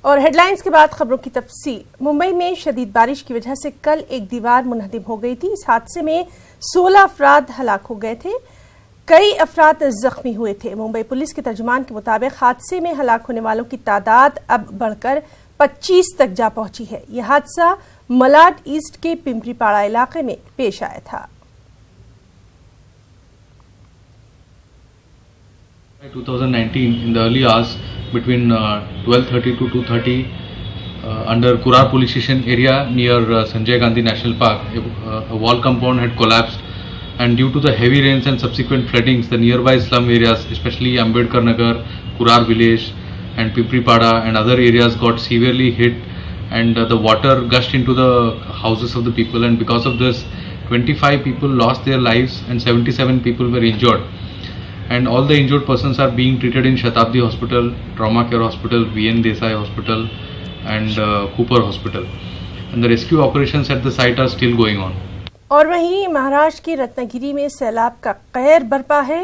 और हेडलाइंस के बाद खबरों की तफसील। मुंबई में शदीद बारिश की वजह से कल एक दीवार मुनहदिम हो गई थी। इस हादसे में 16 अफराद हलाक हो गए थे, कई अफराद जख्मी हुए थे। मुंबई पुलिस के तर्जुमान के मुताबिक हादसे में हलाक होने वालों की तादाद अब बढ़कर 25 तक जा पहुंची है। यह हादसा मलाड ईस्ट के पिंपरीपाड़ा इलाके में पेश आया था। 2019 in the early hours between 12:30 to 2:30 under Kurar police station area near Sanjay Gandhi National Park, a wall compound had collapsed, and due to the heavy rains and subsequent floodings, the nearby slum areas, especially Ambedkar Nagar, Kurar village and Pimpri-Pada and other areas got severely hit, and the water gushed into the houses of the people, and because of this 25 people lost their lives and 77 people were injured. And all the injured persons are being treated in Shatabdi Hospital, Trauma Care Hospital, VN Desai Hospital and Cooper Hospital. And the rescue operations at the site are still going on. और वहीं महाराष्ट्र के रत्नागिरी में सैलाब का कहर बरपा है।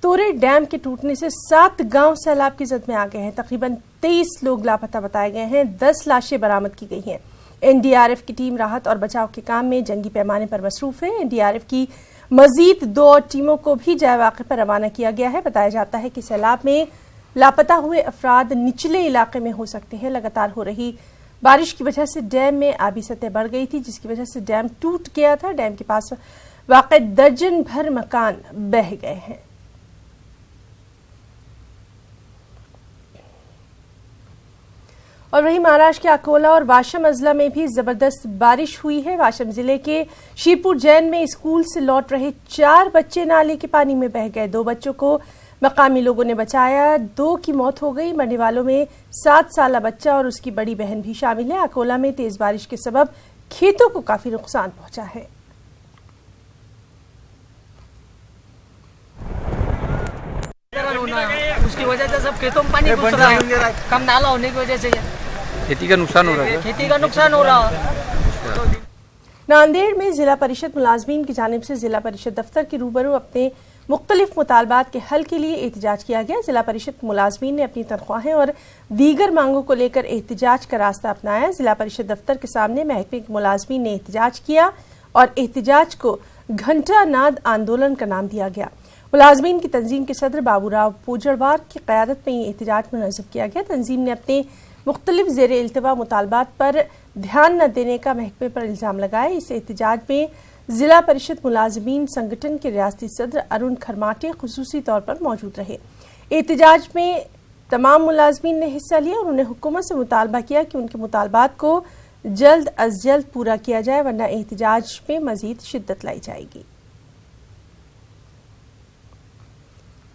तोरे dam के टूटने से 7 गांव सैलाब की जद में आ गए हैं। तकरीबन 23 लोग लापता बताए गए हैं। 10 लाशें बरामद की गई हैं। एनडीआरएफ की टीम राहत और बचाव के काम में जंगी पैमाने पर मसरूफ है। एनडीआरएफ की मजीद 2 और टीमों को भी जाए वाक़े पर रवाना किया गया है। बताया जाता है कि सैलाब में लापता हुए अफराद निचले इलाके में हो सकते हैं। लगातार हो रही बारिश की वजह से डैम में आबी सतह बढ़ गई थी, जिसकी वजह से डैम टूट गया था। डैम के पास वाक़े दर्जन भर मकान बह गए हैं। और वहीं महाराष्ट्र के अकोला और वाशम अजला में भी जबरदस्त बारिश हुई है। वाशम जिले के शीरपुर जैन में स्कूल से लौट रहे 4 बच्चे नाले के पानी में बह गए। 2 बच्चों को मकामी लोगों ने बचाया, 2 की मौत हो गई। मरने वालों में 7 साल बच्चा और उसकी बड़ी बहन भी शामिल है। अकोला में तेज बारिश के सबब खेतों को काफी नुकसान पहुंचा है। उसकी वजह से सब खेतों में पानी घुस रहा है। कम नाला होने की वजह से खेती का नुकसान हो रहा है। खेती का नुकसान हो रहा है। नांदेड़ में जिला परिषद मुलाजमीन की जानिब से जिला परिषद दफ्तर के रूबरू अपने मुख्तलिफ मुतालबात के हल के लिए एहतजाज किया गया। जिला परिषद मुलाजमीन ने अपनी तनख्वाहें और दीगर मांगों को लेकर एहतजाज का रास्ता अपनाया। जिला परिषद दफ्तर के सामने महकमे के मुलाजमीन ने एहतजाज किया और एहतजाज को घंटा नाद आंदोलन का नाम दिया गया। मुलाजमीन की तंजीम के सदर बाबूराव पोजड़वार की क़यादत में ये एहतजाज मुनज़्ज़म किया गया। तंजीम ने अपने मुख्तलिफ ज़ेर इल्तिवा मुतालबात पर ध्यान न देने का महकमे पर इल्ज़ाम लगाया। इस एहतजाज में जिला परिषद मुलाजमीन संगठन के रियासती सदर अरुण खरमाटे खुसूसी तौर पर मौजूद रहे। एहतजाज में तमाम मुलाजमीन ने हिस्सा लिया और उन्हें हुकूमत से मुतालबा किया कि उनके मुतालबात को जल्द अज जल्द पूरा किया जाए, वरना एहतजाज में मजीद शिद्दत लाई जाएगी।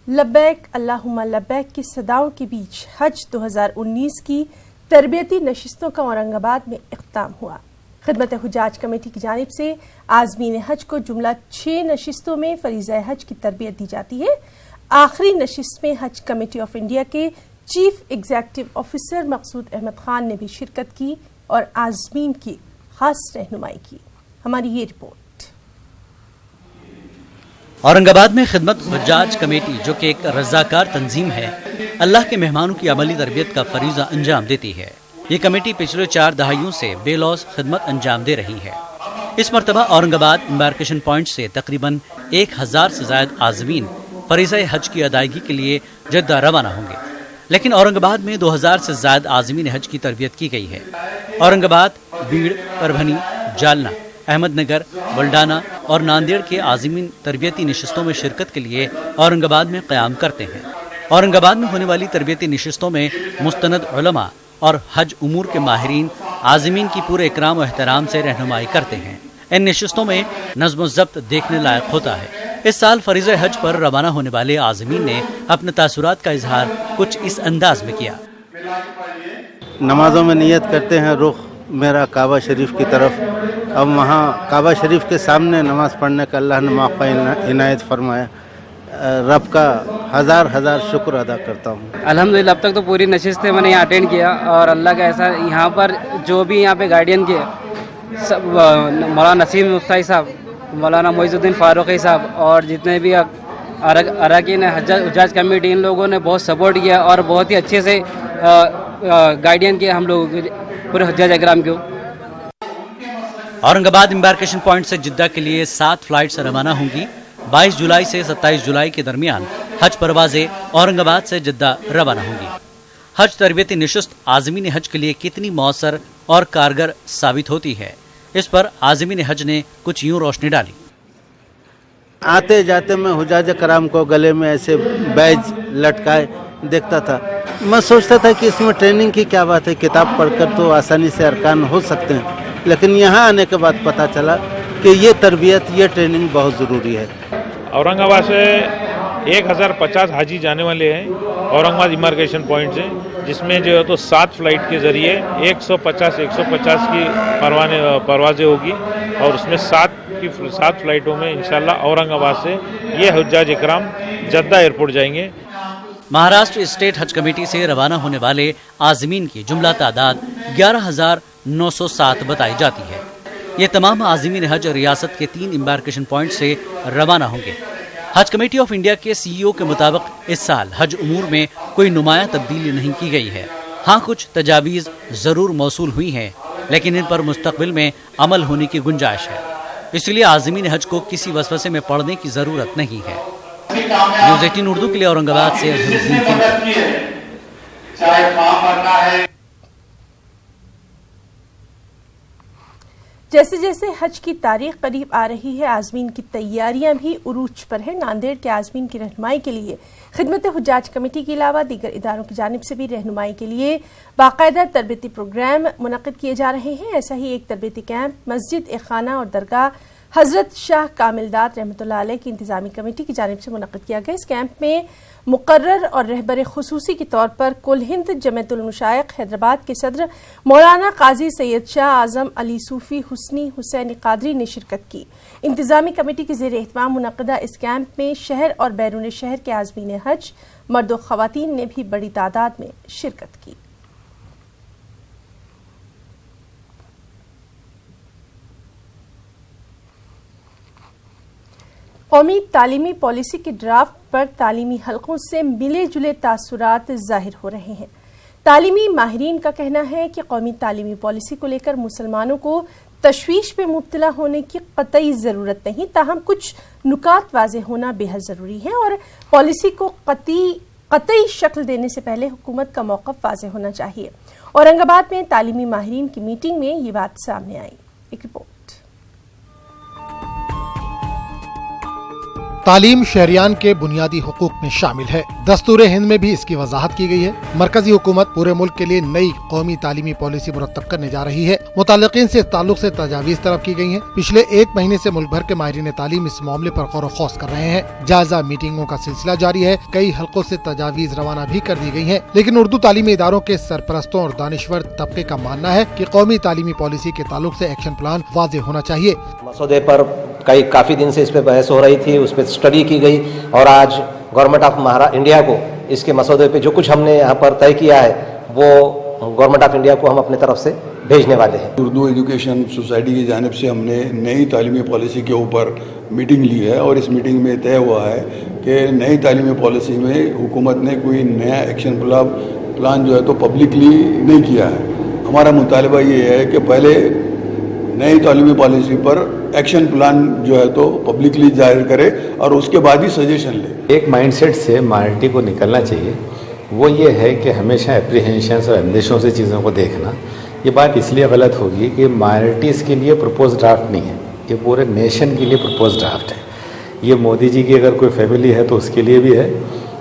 लब्बैक अल्लाहुम्मा लब्बैक की सदाओं के बीच हज 2019 की तरबियती नशिस्तों का औरंगाबाद में इख्तिताम हुआ। खिदमत हुजाज कमेटी की जानिब से आज़मीन हज को जुमला 6 नशिस्तों में फरीज़ा हज की तरबियत दी जाती है। आखिरी नशिस्त में हज कमेटी ऑफ इंडिया के चीफ एग्जीक्यूटिव ऑफिसर मकसूद अहमद खान ने भी शिरकत की और आज़मीन की खास रहनुमाई की। हमारी ये रिपोर्ट। औरंगाबाद में खिदमत हुज्जाज कमेटी, जो कि एक रज़ाकार तंजीम है, अल्लाह के मेहमानों की अमली तरबियत का फरीज़ा अंजाम देती है। ये कमेटी पिछले 4 दहाइयों से बेलौस खिदमत अंजाम दे रही है। इस मरतबा औरंगाबाद एम्बार्केशन पॉइंट से तकरीबन 1000 से ज़ायद आज़मीन फरीज़ा हज की अदायगी के लिए जद्दा रवाना होंगे, लेकिन औरंगाबाद में 2000 से ज़ायद आज़मीन हज की तरबियत की गई है। औरंगाबाद, बीड़, परभनी, जालना, अहमदनगर, बुल्डाना और नांदेड़ के आज़मीन तरबियती नशिस्तों में शिरकत के लिए औरंगाबाद में क़याम करते हैं। औरंगाबाद में होने वाली तरबियती नशिस्तों में मुस्तनद उलमा और हज उमूर के माहिरीन आज़मीन की पूरे इकराम और एहतराम से रहनुमाई करते हैं। इन नशिस्तों में नज़्म ज़ब्त देखने लायक होता है। इस साल फरीज़ा हज पर रवाना होने वाले आज़मीन ने अपने तासुरात का इजहार कुछ इस अंदाज में किया। नमाजों में नियत करते हैं रुख मेरा काबा शरीफ की तरफ। अब वहाँ काबा शरीफ के सामने नमाज़ पढ़ने का अल्लाह ने मौका इनायत फरमाया। रब का हज़ार शुक्र अदा करता हूँ। अल्हम्दुलिल्लाह अब तक तो पूरी नशिस्तें मैंने यहाँ अटेंड किया और अल्लाह का ऐसा यहाँ पर जो भी यहाँ पे गार्डियन के सब मौलाना नसीम मुफ्ती साहब, मौलाना मोइजुद्दीन फारूकी साहब और जितने भी अरकान हुज्जाज कमेटी, इन लोगों ने बहुत सपोर्ट किया और बहुत ही अच्छे से गार्डियन किया हम लोगों के पूरे हज्जाज इकराम को। औरंगाबाद एम्बार्केशन पॉइंट से जिद्दा के लिए 7 फ्लाइट्स रवाना होंगी। 22 जुलाई से 27 जुलाई के दरमियान हज परवाजें औरंगाबाद से जिद्दा रवाना होंगी। हज तरबियती निशिस्त आज़मीन हज के लिए कितनी मौसर और कारगर साबित होती है, इस पर आज़मीन हज ने कुछ यूं रोशनी डाली। आते जाते मैं हुजाज कराम को गले में ऐसे बैज लटकाए देखता था। मैं सोचता था कि इसमें ट्रेनिंग की क्या बात है, किताब पढ़कर तो आसानी से अरकान हो सकते हैं, लेकिन यहाँ आने के बाद पता चला कि ये तरबियत, ये ट्रेनिंग बहुत ज़रूरी है। औरंगाबाद से 1050 हाजी जाने वाले हैं औरंगाबाद इमार्केशन पॉइंट से, जिसमें जो है तो 7 फ्लाइट के ज़रिए 150 की परवाज़ें होगी और उसमें 7 फ्लाइटों में इंशाल्लाह औरंगाबाद से ये हुज्जाज इकराम जद्दा एयरपोर्ट जाएंगे। महाराष्ट्र स्टेट हज कमेटी से रवाना होने वाले आज़मीन की जुमला तादाद 11,907 बताई जाती है। ये तमाम आज़मीन हज रियासत के 3 एम्बार्केशन पॉइंट से रवाना होंगे। हज कमेटी ऑफ इंडिया के CEO के मुताबिक इस साल हज उमूर में कोई नुमाया तब्दीली नहीं की गई है। हाँ, कुछ तजावीज़ ज़रूर मौसूल हुई हैं, लेकिन इन पर मुस्तकबिल में अमल होने की गुंजाइश है। इसलिए आज़मीन हज को किसी वसवसे में पड़ने की ज़रूरत नहीं है। न्यूज़ 18 उर्दू के लिए औरंगाबाद से अजहरुद्दीन की। जैसे जैसे हज की तारीख करीब आ रही है, आज़मीन की तैयारियां भी उरूज पर है। नांदेड़ के आज़मीन की रहनुमाई के लिए खिदमत हुज्जाज कमेटी के अलावा दीगर इदारों की जानिब से भी रहनुमाई के लिए बाकायदा तरबियती प्रोग्राम मुनक़िद किए जा रहे हैं। ऐसा ही एक तरबियती कैंप मस्जिद ए खाना और दरगाह हज़रत शाह कामिलदाद रहमतुल्लाह अलैह की इंतज़ामी कमेटी की जानिब से मुनक़िद किया गया। इस कैंप में मुक़र्रर और रहबर खुसूसी के तौर पर कुल हिंद जमीयतुल मुशाइख हैदराबाद के सदर मौलाना काजी सैयद शाह आज़म अली सूफ़ी हुसनी हुसैन क़ादरी ने शिरकत की। इंतज़ामी कमेटी के ज़ेर एहतमाम मुनक़दा इस कैंप में शहर और बैरून शहर के आज़मीन हज मर्द व ख़वातीन ने भी बड़ी तादाद में शिरकत की। कौमी तालीमी पॉलिसी के ड्राफ्ट पर तालीमी हलकों से मिले जुले तासुरात जाहिर हो रहे हैं। तालीमी माहिरीन का कहना है कि कौमी तालीमी पॉलिसी को लेकर मुसलमानों को तशवीश में मुब्तला होने की कतई ज़रूरत नहीं, ताहम कुछ नुकात वाज़े होना बेहद ज़रूरी है और पॉलिसी को कतई शक्ल देने से पहले हुकूमत का मौक़िफ़ वाज़े होना चाहिए। औरंगाबाद में तालीमी माहिरीन की मीटिंग में ये बात सामने आई। एक रिपोर्ट। तालीम शहरियान के बुनियादी हुकूक में शामिल है। दस्तूर हिंद में भी इसकी वजाहत की गई है। मरकजी हुकूमत पूरे मुल्क के लिए नई कौमी तालीमी पॉलिसी मुरतब करने जा रही है। मुताल्लिकीन से इस ताल्लुक से तजावीज़ तलब की गई हैं। पिछले 1 महीने से मुल्क भर के माहिरीन तालीम इस मामले पर गौर व खौस कर रहे हैं। जायजा मीटिंगों का सिलसिला जारी है। कई हल्कों से तजावीज़ रवाना भी कर दी गई है, लेकिन उर्दू तालीमी इदारों के सरपरस्तों और दानिश्वर तबके का मानना है कि कौमी तालीमी पॉलिसी के ताल्लुक से एक्शन प्लान वाज़ेह होना चाहिए। मसौदे पर काफ़ी दिन से इस पर बहस हो रही थी, उस पर स्टडी की गई और आज गवर्नमेंट ऑफ इंडिया को इसके मसौदे पे जो कुछ हमने यहाँ पर तय किया है वो गवर्नमेंट ऑफ इंडिया को हम अपने तरफ से भेजने वाले हैं। उर्दू एजुकेशन सोसाइटी की जानिब से हमने नई तालीमी पॉलिसी के ऊपर मीटिंग ली है और इस मीटिंग में तय हुआ है कि नई तालीमी पॉलिसी में हुकूमत ने कोई नया एक्शन प्लान जो है तो पब्लिकली नहीं किया है। हमारा मुतालबा ये है कि पहले नई तालीमी पॉलिसी पर एक्शन प्लान जो है तो पब्लिकली जाहिर करे और उसके बाद ही सजेशन ले। एक माइंडसेट से माइनॉरिटी को निकलना चाहिए, वो ये है कि हमेशा एप्रीहेंशंस और अंदेशों से चीज़ों को देखना। ये बात इसलिए गलत होगी कि माइनॉरिटीज़ के लिए प्रपोज ड्राफ्ट नहीं है, ये पूरे नेशन के लिए प्रपोज ड्राफ्ट है। ये मोदी जी की अगर कोई फैमिली है तो उसके लिए भी है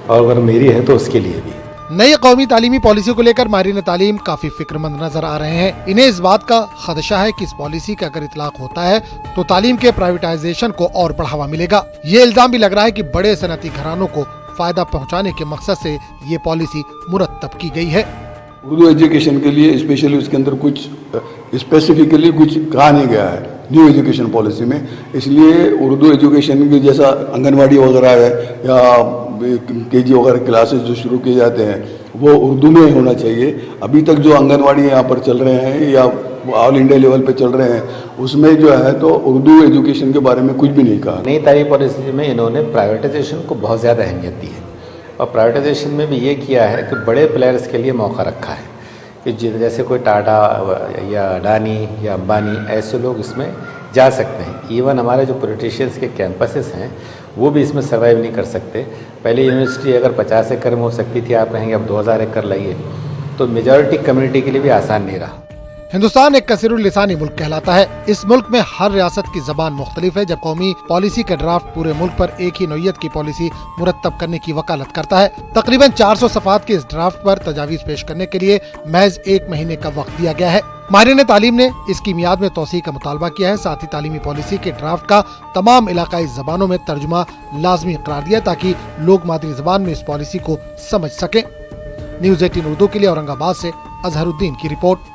और अगर मेरी है तो उसके लिए भी। नई कौमी तालीमी पॉलिसी को लेकर माहिरीन तालीम काफी फिक्रमंद नजर आ रहे हैं। इन्हें इस बात का खदशा है कि इस पॉलिसी का अगर इतलाक होता है तो तालीम के प्राइवेटाइजेशन को और बढ़ावा मिलेगा। ये इल्जाम भी लग रहा है कि बड़े सनती घरानों को फायदा पहुंचाने के मकसद से ये पॉलिसी मुरतब की गई है। उर्दू एजुकेशन के लिए स्पेशली उसके अंदर कुछ स्पेसिफिकली कुछ कहा नहीं गया है न्यू एजुकेशन पॉलिसी में, इसलिए उर्दू एजुकेशन की जैसा आंगनवाड़ी वगैरह है या केजी वगैरह क्लासेस जो शुरू किए जाते हैं वो उर्दू में होना चाहिए। अभी तक जो आंगनवाड़ी यहाँ पर चल रहे हैं या ऑल इंडिया लेवल पे चल रहे हैं उसमें जो है तो उर्दू एजुकेशन के बारे में कुछ भी नहीं कहा। नई तालीमी पॉलिसी में इन्होंने प्राइवेटाइजेशन को बहुत ज़्यादा अहमियत दी है और प्राइवेटाइजेशन में भी ये किया है कि बड़े प्लेयर्स के लिए मौका रखा है। कि जैसे कोई टाटा या अडानी या अंबानी ऐसे लोग इसमें जा सकते हैं। इवन हमारे जो पॉलिटिशियंस के कैंपसेस हैं वो भी इसमें सर्वाइव नहीं कर सकते। पहले यूनिवर्सिटी अगर 50 एकड़ में हो सकती थी, आप कहेंगे अब 2000 एकड़ लाइए, तो मेजॉरिटी कम्युनिटी के लिए भी आसान नहीं रहा। हिंदुस्तान एक कसीरुल लिसानी मुल्क कहलाता है। इस मुल्क में हर रियासत की जबान मुख्तलिफ है। जब कौमी पॉलिसी का ड्राफ्ट पूरे मुल्क पर एक ही नौयत की पॉलिसी मुरतब करने की वकालत करता है। तकरीबन 400 सफ़हात के इस ड्राफ्ट पर तजावीज़ पेश करने के लिए महज 1 महीने का वक्त दिया गया है। माहिरीन तालीम ने इसकी मियाद में तोसी का मुतालबा किया है। साथ ही तालीमी पॉलिसी के ड्राफ्ट का तमाम इलाकाई जबानों में तर्जुमा लाजमी करार दिया ताकि लोग मादरी जबान में इस पॉलिसी को समझ सके। न्यूज़ 18 उर्दू के लिए औरंगाबाद से अजहरुद्दीन की रिपोर्ट।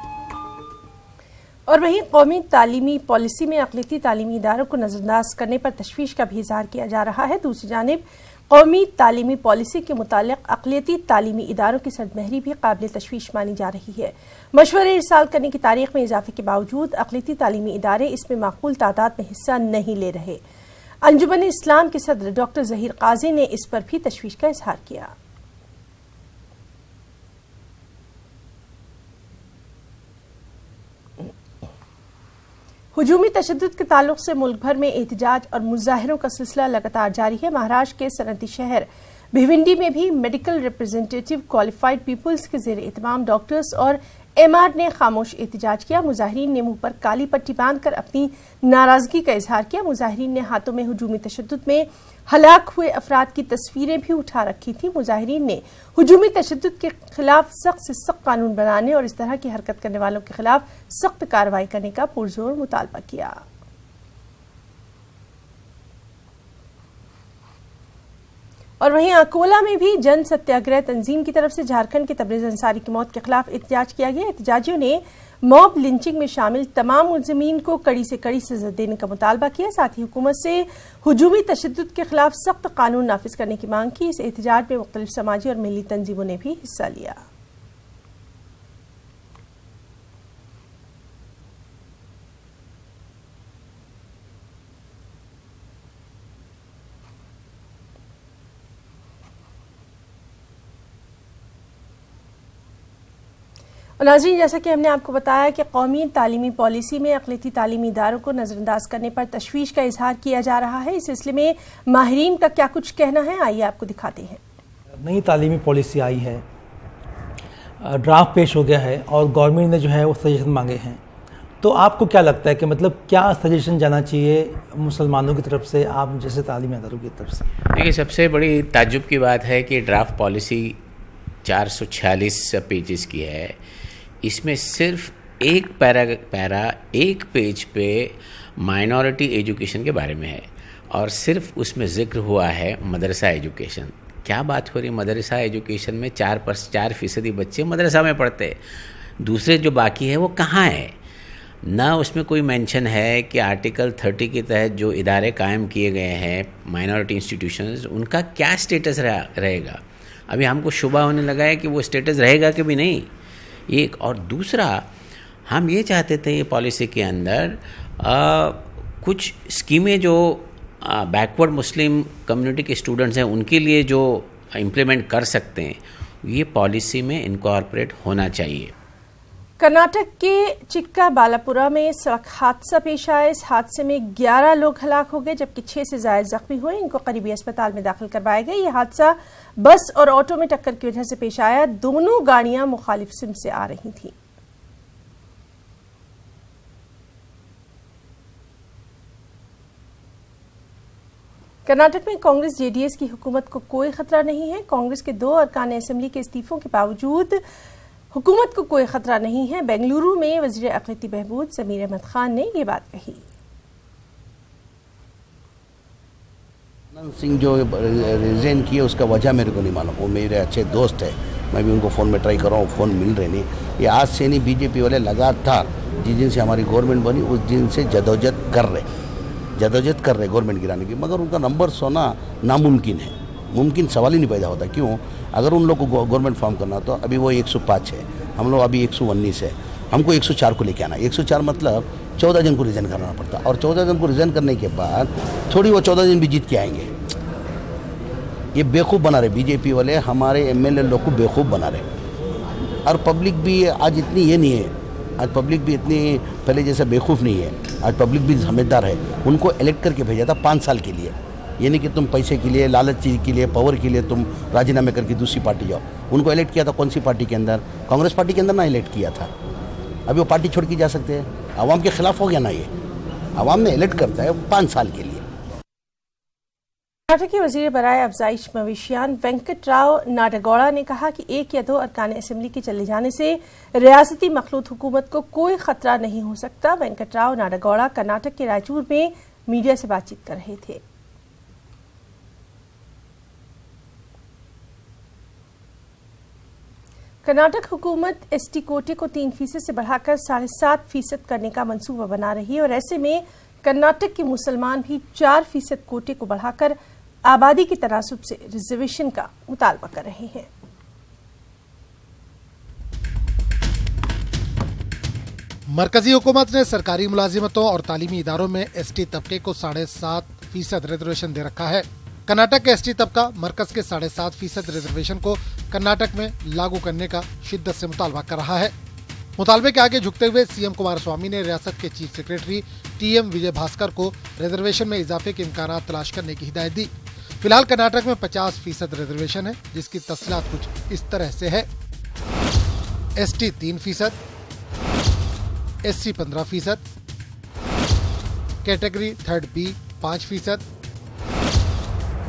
और वहीं कौमी तालीमी पॉलिसी में अक़लियती तालीमी इदारों को नज़रअंदाज करने पर तशवीश का भी इजहार किया जा रहा है। दूसरी जानिब कौमी तालीमी पॉलिसी के मुतालिक अक़लियती तालीमी इदारों की सरदमहरी भी काबिल तशवीश मानी जा रही है। मशवरे इरसाल करने की तारीख में इजाफे के बावजूद अक़लियती तालीमी इदारे इसमें माकूल तादाद में हिस्सा नहीं ले रहे। अंजुमन इस्लाम के सदर डॉक्टर ज़हीर काजी ने इस पर भी तशवीश का इजहार किया। हुजूमी तशद्दुद के ताल्लुक से मुल्क भर में एहतजाज और मुजाहिरों का सिलसिला लगातार जारी है। महाराष्ट्र के सनती शहर भिवंडी में भी मेडिकल रिप्रेजेंटेटिव क्वालिफाइड पीपल्स के ज़ेर एहतमाम डॉक्टर्स और एमआर ने खामोश एहतजाज किया। मुजाहिरीन ने मुंह पर काली पट्टी बांधकर अपनी नाराजगी का इजहार किया। मुजाहिरीन ने हाथों में हुजूमी तशद्दुद में हलाक हुए अफराद की तस्वीरें भी उठा रखी थी। मुजाहिरीन ने हुजूमी तशद्दुद के खिलाफ सख्त से सख्त कानून बनाने और इस तरह की हरकत करने वालों के खिलाफ सख्त कार्रवाई करने का पुरजोर मुतालबा किया। और वहीं अकोला में भी जन सत्याग्रह तंजीम की तरफ से झारखंड के तबरेज अंसारी की मौत के खिलाफ एहतजाज किया गया। एहतजाजियों ने मॉब लिंचिंग में शामिल तमाम मुलजिमीन को कड़ी से कड़ी सजा देने का मुतालबा किया। साथ ही हुकूमत से हुजूमी तशद्दुद के खिलाफ सख्त कानून नाफिज करने की मांग की। इस एहतजाज में मुख्तलिफ समाजी और मिली तंजीमों ने भी हिस्सा लिया। और नाज़रीन, जैसा कि हमने आपको बताया कि कौमी तालीमी पॉलिसी में अक़लियती तालीमी इदारों को नज़रअंदाज करने पर तशवीश का इजहार किया जा रहा है। इस सिलसिले में माहिरीन का क्या कुछ कहना है, आइए आपको दिखाते हैं। नई तालीमी पॉलिसी आई है, ड्राफ्ट पेश हो गया है और गवर्नमेंट ने जो है वो सजेशन मांगे हैं, तो आपको क्या लगता है कि मतलब क्या सजेशन जाना चाहिए मुसलमानों की तरफ से, आप जैसे तालीमी इदारों की तरफ से? देखिए, सबसे बड़ी ताज्जुब की बात है कि ड्राफ्ट पॉलिसी 446 पेजेस की है। इसमें सिर्फ एक पैरा एक पेज पे माइनॉरिटी एजुकेशन के बारे में है और सिर्फ उसमें जिक्र हुआ है मदरसा एजुकेशन। क्या बात हो रही, मदरसा एजुकेशन में 4% बच्चे मदरसा में पढ़ते हैं, दूसरे जो बाकी है वो कहाँ है? ना उसमें कोई मेंशन है कि आर्टिकल 30 के तहत जो इदारे कायम किए गए हैं माइनॉरिटी इंस्टीट्यूशंस, उनका क्या स्टेटस रहेगा। अभी हमको शुबा होने लगा है कि वो स्टेटस रहेगा कि भी नहीं, एक। और दूसरा, हम ये चाहते थे ये पॉलिसी के अंदर कुछ स्कीमें जो बैकवर्ड मुस्लिम कम्युनिटी के स्टूडेंट्स हैं उनके लिए जो इम्प्लीमेंट कर सकते हैं, ये पॉलिसी में इनकॉर्पोरेट होना चाहिए। कर्नाटक के चिक्का बालापुरा में सड़क हादसा पेश आया। इस हादसे में 11 लोग हलाक हो गए जबकि 6 से ज्यादा जख्मी हुए। इनको करीबी अस्पताल में दाखिल करवाया गया। यह हादसा बस और ऑटो में टक्कर की वजह से पेश आया। दोनों गाड़ियां मुखालिफ सिम से आ रही थीं। कर्नाटक में कांग्रेस जेडीएस की हुकूमत को कोई खतरा नहीं है। कांग्रेस के 2 अरकान असेंबली के इस्तीफों के बावजूद हुकूमत को कोई खतरा नहीं है। बेंगलुरु में वज़ीर अक़लियती बहबूद ज़मीर अहमद खान ने ये बात कही। आनंद सिंह जो रिज़ाइन किए उसका वजह मेरे को नहीं मालूम। वो मेरे अच्छे दोस्त है, मैं भी उनको फ़ोन में ट्राई कर रहा हूँ, फ़ोन मिल रहे नहीं। ये आज से नहीं, बीजेपी वाले लगातार जिस दिन से हमारी गवर्नमेंट बनी उस दिन से जदोजहद कर रहे गवर्नमेंट गिराने की, मगर उनका नंबर सोना नामुमकिन है। मुमकिन सवाल ही नहीं पैदा होता। क्यों? अगर उन लोग को गवर्नमेंट फॉर्म करना तो अभी वो 105 है, हम लोग अभी 119 है, हमको 104 को लेके आना। 104 मतलब 14 जन को रिज़ाइन करना पड़ता, और 14 जन को रिज़ाइन करने के बाद थोड़ी वो 14 जन भी जीत के आएंगे। ये बेवकूफ़ बना रहे बीजेपी वाले, हमारे एमएलए लोग को बेवकूफ़ बना रहे। और पब्लिक भी आज इतनी ये नहीं है, आज पब्लिक भी इतनी पहले जैसा बेवकूफ़ नहीं है, आज पब्लिक भी समझदार है। उनको इलेक्ट करके भेजा था 5 साल के लिए, ये नहीं कि तुम पैसे के लिए, लालच चीज़ के लिए, पावर के लिए तुम राजीनामे करके दूसरी पार्टी जाओ। उनको इलेक्ट किया था कौन सी पार्टी के अंदर? कांग्रेस पार्टी के अंदर ना इलेक्ट किया था। अभी वो पार्टी छोड़ के जा सकते हैं? आवाम के खिलाफ हो गया ना ये, आवाम ने इलेक्ट करता है 5 साल के लिए। कर्नाटक के वजीर बराए अफजाइश मवेशियान वेंकटराव नाडगौड़ा ने कहा कि 1 या 2 अरकान असेंबली के चले जाने से रियासती मखलूत हुकूमत को कोई खतरा नहीं हो सकता। वेंकटराव नाडगौड़ा कर्नाटक के रायचूर में मीडिया से बातचीत कर रहे थे। कर्नाटक हुकूमत एसटी कोटे को 3% से बढ़ाकर 7.5% करने का मंसूबा बना रही है और ऐसे में कर्नाटक के मुसलमान भी 4% कोटे को बढ़ाकर आबादी के तनासुब से रिजर्वेशन का मुतालबा कर रहे हैं। मरकजी हुकूमत ने सरकारी मुलाजिमतों और तालीमी इदारों में एसटी तबके को 7.5% रिजर्वेशन दे रखा है। कर्नाटक का एसटी तबका मरकज के 7.5% रिजर्वेशन को कर्नाटक में लागू करने का शिद्दत से मुतालबा कर रहा है। मुतालबे के आगे झुकते हुए सीएम कुमारस्वामी ने रियासत के चीफ सेक्रेटरी टीएम विजय भास्कर को रिजर्वेशन में इजाफे के इम्कानात तलाश करने की हिदायत दी। फिलहाल कर्नाटक में 50% रिजर्वेशन है, जिसकी तफसीलात कुछ इस तरह से है। ST 3%, SC 15%, category third B 5%,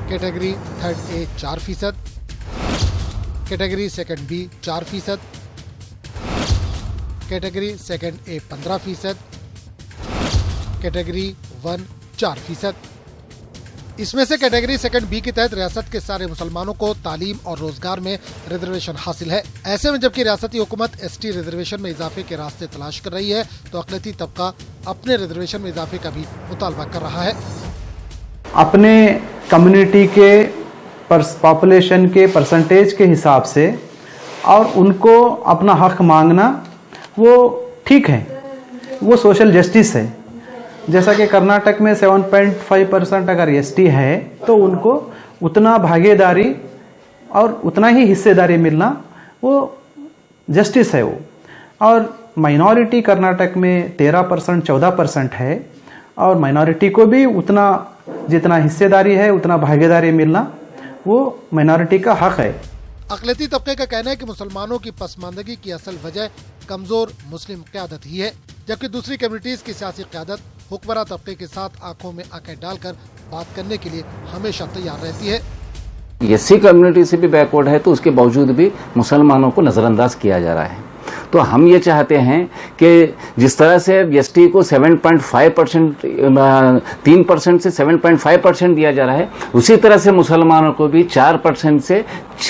category third A 4%, category second B 4%, category second A 15%, category 1 4%। इसमें से कैटेगरी सेकंड बी के तहत रियासत के सारे मुसलमानों को तालीम और रोजगार में रिजर्वेशन हासिल है। ऐसे में जबकि रियासती हुकूमत एसटी रिजर्वेशन में इजाफे के रास्ते तलाश कर रही है, तो अक़लियती तबका अपने रिजर्वेशन में इजाफे का भी मुतालबा कर रहा है। अपने कम्युनिटी के पॉपुलेशन के परसेंटेज के हिसाब से और उनको अपना हक मांगना वो ठीक है, वो सोशल जस्टिस है। जैसा कि कर्नाटक में 7.5% अगर एसटी है तो उनको उतना भागीदारी और उतना ही हिस्सेदारी मिलना वो जस्टिस है वो। और माइनॉरिटी कर्नाटक में 13% 14% है और माइनॉरिटी को भी उतना जितना हिस्सेदारी है उतना भागीदारी मिलना वो माइनॉरिटी का हक है। अक़लियती तबके का कहना है कि मुसलमानों की पसमानदगी की असल वजह कमजोर मुस्लिम क़यादत ही है, जबकि दूसरी कम्युनिटीज की सियासी क़यादत हुक्मरान तबके के साथ आंखों में आंखें डालकर बात करने के लिए हमेशा तैयार रहती है। एससी कम्युनिटी से भी बैकवर्ड है तो उसके बावजूद भी मुसलमानों को नजरअंदाज किया जा रहा है। तो हम ये चाहते हैं कि जिस तरह से एसटी को 7.5% 3% से 7.5% दिया जा रहा है, उसी तरह से मुसलमानों को भी 4% से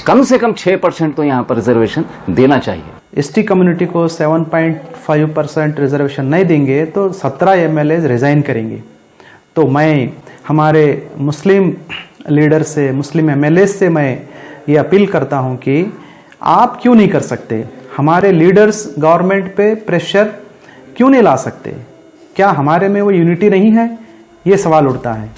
कम 6% तो यहाँ पर रिजर्वेशन देना चाहिए। एसटी कम्युनिटी को 7.5% रिजर्वेशन नहीं देंगे तो 17 MLAs रिजाइन करेंगे। तो मैं हमारे मुस्लिम लीडर से, मुस्लिम MLAs से मैं ये अपील करता हूँ कि आप क्यों नहीं कर सकते, हमारे लीडर्स गवर्नमेंट पे प्रेशर क्यों नहीं ला सकते? क्या हमारे में वो यूनिटी नहीं है? ये सवाल उठता है।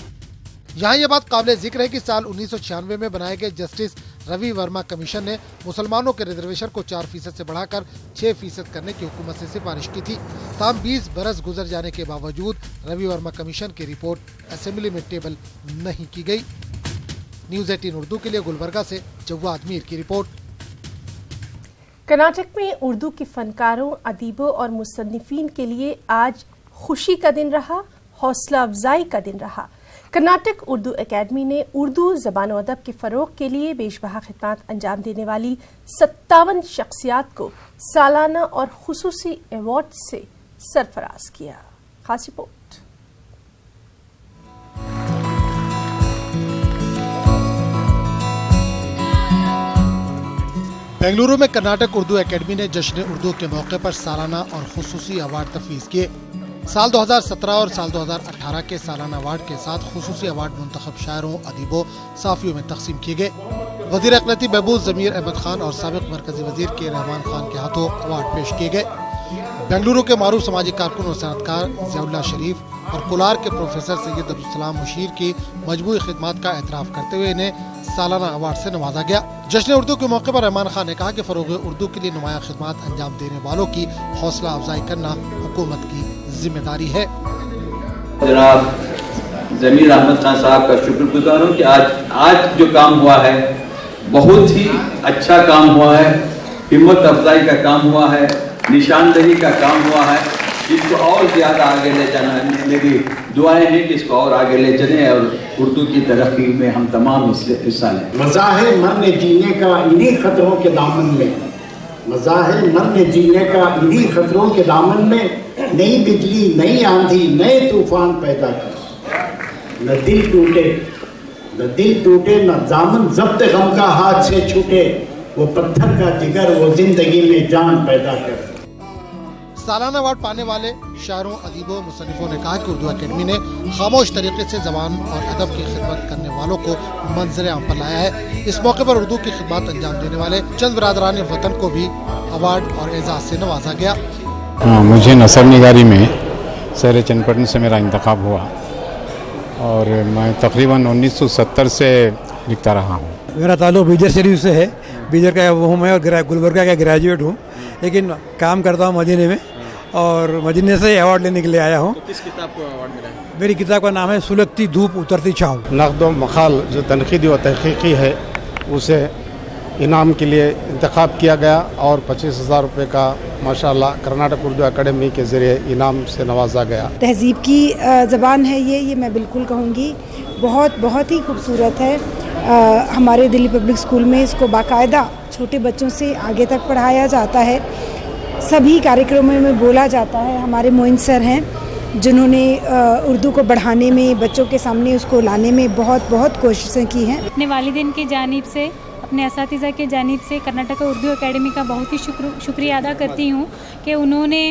यहाँ ये बात काबिल जिक्र है कि साल 1996 में बनाए गए जस्टिस रवि वर्मा कमीशन ने मुसलमानों के रिजर्वेशन को 4% से बढ़ाकर 6% करने की हुकूमत से सिफारिश की थी। ताहम 20 बरस गुजर जाने के बावजूद रवि वर्मा कमीशन की रिपोर्ट असेंबली में टेबल नहीं की गई। न्यूज़ 18 उर्दू के लिए गुलबर्गा से जवाद मीर की रिपोर्ट। कर्नाटक में उर्दू के फनकारों, अदीबों और मुसन्निफीन के लिए आज खुशी का दिन रहा, हौसला अफजाई का दिन रहा। कर्नाटक उर्दू एकेडमी ने उर्दू ज़बान व अदब के फ़रोग़ के लिए बेशबहा खिदमत अंजाम देने वाली 57 शख्सियात को सालाना और खुसूसी अवार्ड से सरफराज किया। खास रिपोर्ट। बेंगलुरु में कर्नाटक उर्दू एकेडमी ने जश्न उर्दू के मौके पर सालाना और खुसूसी अवार्ड तफवीज़ किए। साल 2017 और साल 2018 के सालाना अवार्ड के साथ खुसूसी अवार्ड मुंतखब शायरों, अदीबों, साफियों में तकसीम किए गए। वज़ीर अक़लियती बहबूद ज़मीर अहमद खान और साबिक़ मरकजी वज़ीर के रहमान खान के हाथों अवार्ड पेश किए गए। बेंगलुरु के मारूफ सामाजिक कारकुन और सनतकार ज़ियाउल्लाह शरीफ और कोलार के प्रोफेसर सैयद अब्दुल सलाम मुशीर की मजमूई खिदमत का एतराफ़ करते हुए इन्हें सालाना अवार्ड से नवाजा गया। जश्न उर्दू के मौके पर रहमान खान ने कहा कि फ़रोग़ उर्दू के लिए नुमाया खिदमत अंजाम देने वालों की हौसला अफजाई करना हुकूमत की जिम्मेदारी है। जनाब ज़मीर अहमद खान साहब का शुक्रगुजार हूँ कि आज जो काम हुआ है बहुत ही अच्छा काम हुआ है, हिम्मत अफजाई का काम हुआ है, निशानदही का काम हुआ है। इसको और ज़्यादा आगे ले जाना है। मेरी दुआएं हैं कि इसको और आगे ले चलें और उर्दू की तरक्की में हम तमाम हिस्सा लें। मज़ाहिर मरने जीने का इन्हीं खतरों के दामन में, मज़ाहिर मरने जीने का इन्हीं खतरों के दामन में नई बिजली, नई आंधी, नए तूफान पैदा कर। न दिल टूटे, न दिल टूटे, न दामन ज़ब्त गम का हाथ से छूटे, वो पत्थर का जिगर, वो जिंदगी में जान पैदा कर। सालाना अवार्ड पाने वाले शायरों, अदीबों, मुसन्निफों ने कहा कि उर्दू अकेडमी ने खामोश तरीके से जबान और अदब की खिदमत करने वालों को मंजर आम पर लाया है। इस मौके पर उर्दू की खिदमत अंजाम देने वाले चंद बरादरान वतन को भी अवार्ड और एजाज से नवाजा गया। मुझे नसर निगारी में शहर चंदपटन से मेरा इंतखाब हुआ और मैं तकरीबन 1970 से लिखता रहा हूँ। मेरा ताल्लुक बीजर शरीफ से है। बीजर का वो हूँ मैं और गुलबर्गा का ग्रेजुएट हूँ, लेकिन काम करता हूँ मदीने में और मदीने से अवार्ड लेने के लिए आया हूँ। तो किस किताब को अवार्ड मिला है? मेरी किताब का नाम है सुलगती धूप उतरती छाँव। नक़्द व मक़ाल जो तनक़ीदी व तहक़ीक़ी है उसे इनाम के लिए इंतखाब किया गया और 25,000 रुपये का माशाअल्लाह कर्नाटक उर्दू अकेडमी के ज़रिए इनाम से नवाजा गया। तहज़ीब की ज़बान है ये मैं बिल्कुल कहूँगी बहुत ही खूबसूरत है। हमारे दिल्ली पब्लिक स्कूल में इसको बाकायदा छोटे बच्चों से आगे तक पढ़ाया जाता है, सभी कार्यक्रमों में बोला जाता है। हमारे मोइन सर हैं जिन्होंने उर्दू को बढ़ाने में, बच्चों के सामने उसको लाने में बहुत कोशिशें की हैं। अपने वालिदैन की जानिब से, अपने असातिज़ा के जानिब से कर्नाटक उर्दू अकेडमी का बहुत ही शुक्रिया अदा करती हूँ कि उन्होंने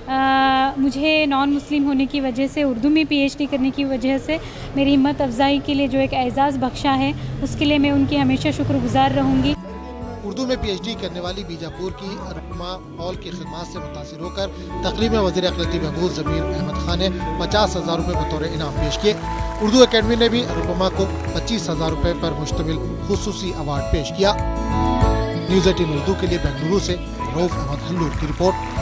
मुझे नॉन मुस्लिम होने की वजह से उर्दू में PhD करने की वजह से मेरी हिम्मत अफजाई के लिए जो एक एजाज़ बख्शा है, उसके लिए मैं उनकी हमेशा शुक्रगुजार रहूँगी। उर्दू में PhD करने वाली बीजापुर की अनुपमा पॉल की खिदमत से मुतासिर होकर तकरीब में वज़ीर अक़लियती बहबूद ज़मीर अहमद खान ने 50,000 रुपये बतौर इनाम पेश किए। उर्दू अकेडमी ने भी अनुपमा को 25,000 रुपये पर मुश्तमिल खुसूसी अवार्ड पेश किया। न्यूज़ 18 उर्दू के लिए बेंगलुरु से रऊफ अहमद हल्लूर की रिपोर्ट।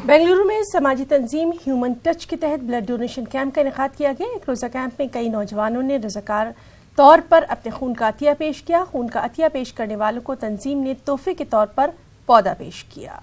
बेंगलुरु में समाजी तंजीम ह्यूमन टच के तहत ब्लड डोनेशन कैंप का इनेकाद किया गया। एक रोज़ा कैंप में कई नौजवानों ने रज़ाकार तौर पर अपने खून का अतिया पेश किया। खून का अतिया पेश करने वालों को तंजीम ने तोहफे के तौर पर पौधा पेश किया।